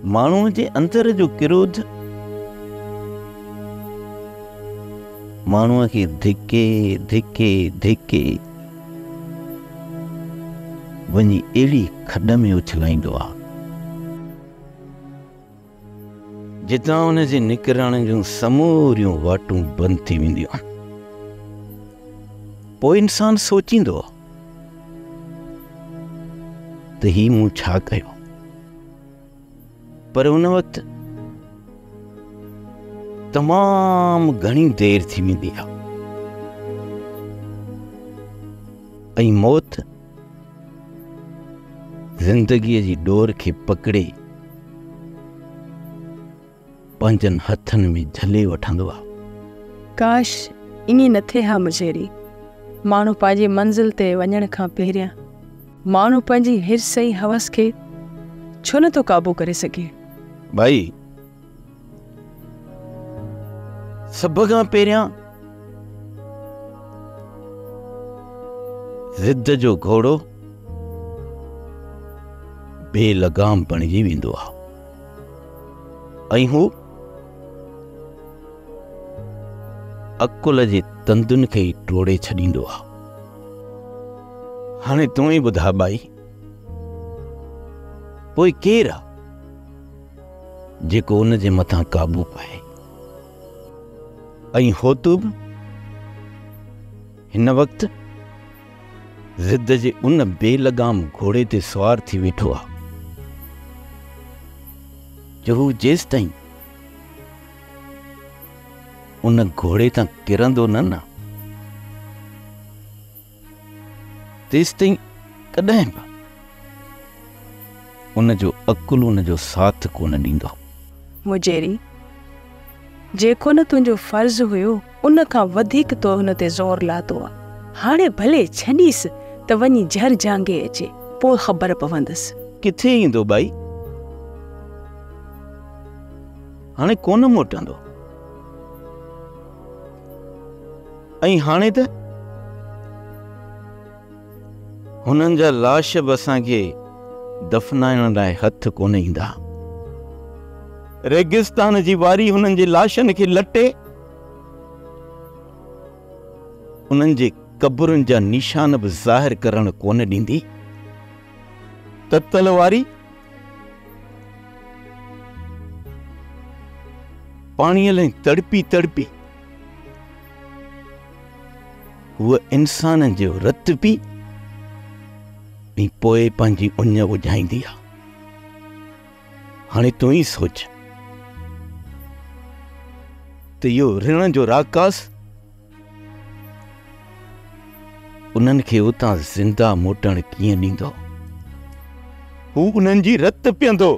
माण्हूअ जे अंदर जो क्रोध माण्हूअ खे धिके धिके धिके वञी अहिड़ी खॾ में उछलाईंदो आहे जितां हुन जे निकिरण जूं समूरियूं वाटूं बंदि थी वेंदियूं आहिनि। पोइ इंसान सोचींदो त ही मूं छा कयो, पर उन वक़्तु तमामु घणी देर थी वेंदी आहे ऐं मौत ज़िंदगीअ जी डोर खे पकड़े पंहिंजनि हथनि में झले वठंदो आहे। काश ईअं न थिए हा मुझेरी। माण्हू पंहिंजी मंज़िल ते वञण खां पहिरियां माण्हू पंहिंजी हिर्स ऐं हवस खे छो नथो क़ाबू करे सघे। भाई सभ खां पहिरियां ज़िद जो घोड़ो बेलगाम बणिजी वेंदो आहे ऐं हू अकुल जे तंदुनि खे ई टोड़े छॾींदो आहे। हाणे तूं ई ॿुधा भाई, पोइ केरु आहे जेको उन जे मथां क़ाबू पाए? ऐं हो तूं बि हिन वक़्तु ज़िद जे उन बेलगाम घोड़े ते सुवार थी वेठो आहे जो हू जेसि ताईं उन घोड़े तां किरंदो न तेसि ताईं कॾहिं बि उन जो अकुल उन जो साथ कोन ॾींदो। मुझेरी जेको न तुंहिंजो फर्ज़ हुयो उन खां वधीक तो हुन ते ज़ोर लातो आहे। हाणे भले छॾीस त वञी झर जांगे अचे, पोइ ख़बर पवंदसि। किथे ईंदो भाई? हाणे कोन मोटंदो। ऐं हाणे त हुननि जा लाश बि असांखे दफ़नाइण लाइ हथ कोन ईंदा। रेगिस्तान जी वारी हुननि जे लाशनि खे लटे उन्हनि जे क़ब्रुनि जा निशान बि ज़ाहिर करण कोन ॾींदी त तलवारी पाणीअ लाइ तड़पी तड़पी हूअ इंसान जो रत पी ऐं पोइ पंहिंजी उञ बुझाईंदी आहे। हाणे तूं ई सोच त इहो ऋण जो राकास उन्हनि खे उतां ज़िंदा मोटण कीअं ॾींदो? हू उन्हनि जी रत पीअंदो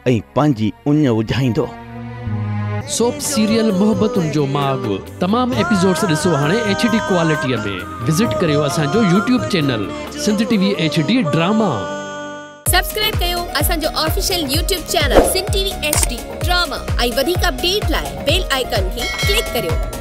ऐं पंहिंजी उञ बुझाईंदो। सोप सीरियल मोहब्बतुनि जो माग तमाम एपिसोड्स ॾिसो हाणे HD क्वालिटीअ में। विज़िट करियो असांजो YouTube channel Sindh TV HD drama. Subscribe कयो असांजो official YouTube channel Sindh TV HD drama ऐं वधीक अपडेट लाइ बेल आइकन खे क्लिक करियो।